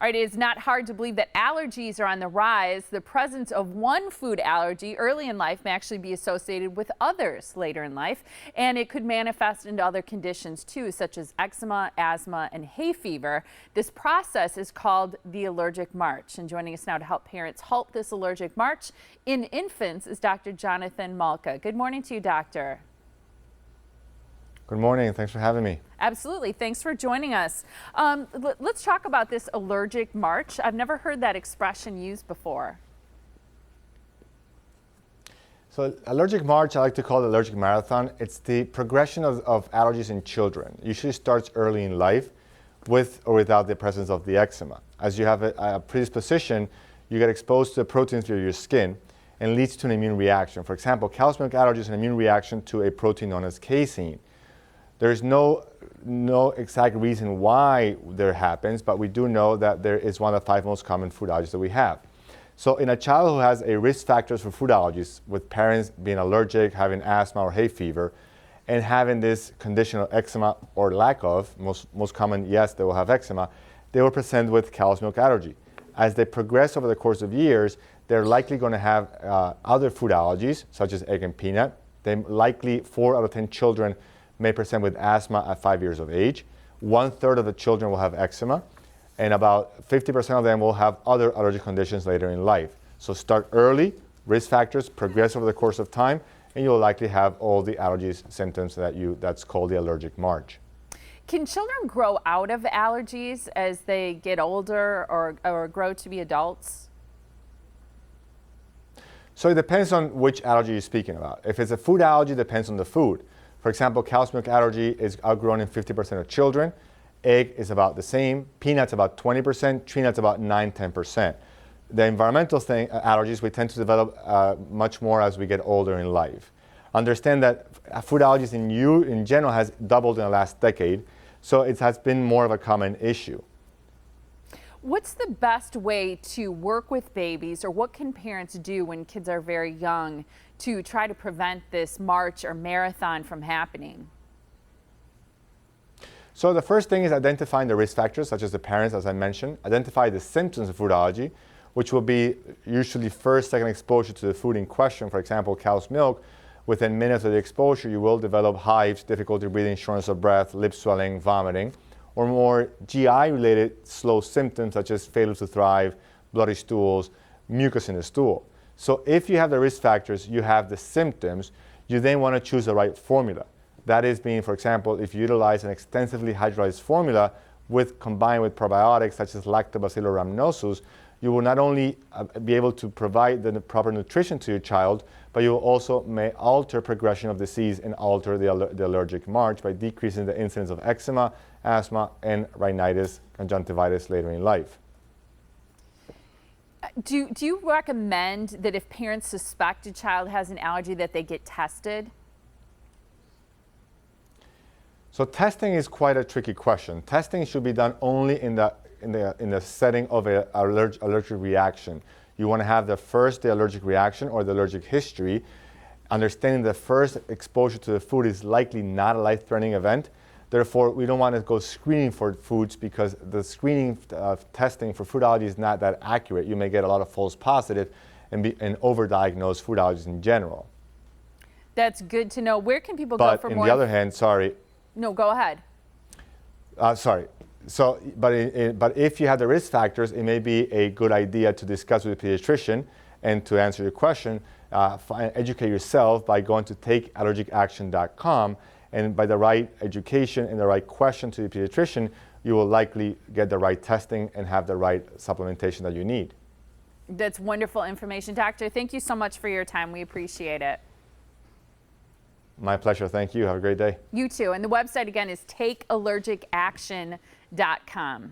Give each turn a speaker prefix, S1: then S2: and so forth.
S1: All right, it is not hard to believe that allergies are on the rise. The presence of one food allergy early in life may actually be associated with others later in life, and it could manifest into other conditions too, such as eczema, asthma, and hay fever. This process is called the Allergic March. And joining us now to help parents halt this allergic march in infants is Dr. Jonathan Malka. Good morning to you, doctor.
S2: Good morning. Thanks for having me.
S1: Absolutely. Thanks for joining us. Let's talk about this allergic march. I've never heard that expression used before.
S2: So allergic march, I like to call it allergic marathon. It's the progression of allergies in children. It usually starts early in life with or without the presence of the eczema. As you have a predisposition, you get exposed to the proteins through your skin and leads to an immune reaction. For example, cow's milk allergy is an immune reaction to a protein known as casein. There's no exact reason why there happens, but we do know that there is one of the 5 most common food allergies that we have. So in a child who has a risk factors for food allergies, with parents being allergic, having asthma or hay fever, and having this condition of eczema or lack of, most common, yes, they will have eczema, they will present with cow's milk allergy. As they progress over the course of years, they're likely going to have other food allergies, such as egg and peanut. They likely, 4 out of 10 children may present with asthma at 5 years of age. 1/3 of the children will have eczema, and about 50% of them will have other allergic conditions later in life. So start early, risk factors progress over the course of time, and you'll likely have all the allergies symptoms that's called the allergic march.
S1: Can children grow out of allergies as they get older or grow to be adults?
S2: So it depends on which allergy you're speaking about. If it's a food allergy, it depends on the food. For example, cow's milk allergy is outgrown in 50% of children. Egg is about the same. Peanuts about 20%. Tree nuts about 9–10%. The environmental allergies we tend to develop much more as we get older in life. Understand that food allergies in general has doubled in the last decade, so it has been more of a common issue.
S1: What's the best way to work with babies, or what can parents do when kids are very young to try to prevent this march or marathon from happening?
S2: So the first thing is identifying the risk factors, such as the parents, as I mentioned. Identify the symptoms of food allergy, which will be usually first, second exposure to the food in question. For example, cow's milk. Within minutes of the exposure, you will develop hives, difficulty breathing, shortness of breath, lip swelling, vomiting, or more GI-related slow symptoms such as failure to thrive, bloody stools, mucus in the stool. So if you have the risk factors, you have the symptoms, you then want to choose the right formula. That is being, for example, if you utilize an extensively hydrolyzed formula combined with probiotics such as Lactobacillus rhamnosus, you will not only be able to provide the proper nutrition to your child, but you will also may alter progression of disease and alter the allergic march by decreasing the incidence of eczema, asthma, and rhinitis, conjunctivitis later in life.
S1: Do you recommend that if parents suspect a child has an allergy that they get tested?
S2: So testing is quite a tricky question. Testing should be done only in the setting of an allergic reaction. You want to have the allergic reaction or the allergic history. Understanding the first exposure to the food is likely not a life-threatening event. Therefore, we don't want to go screening for foods because the screening testing for food allergy is not that accurate. You may get a lot of false positive and overdiagnose food allergies in general.
S1: That's good to know. Where can people go for more?
S2: But on the other hand, sorry.
S1: No, go ahead.
S2: Sorry. So, but if you have the risk factors, it may be a good idea to discuss with a pediatrician. And to answer your question, educate yourself by going to takeallergicaction.com. And by the right education and the right question to the pediatrician, you will likely get the right testing and have the right supplementation that you need.
S1: That's wonderful information, doctor. Thank you so much for your time. We appreciate it.
S2: My pleasure. Thank you. Have a great day.
S1: You too. And the website again is takeallergicaction.com.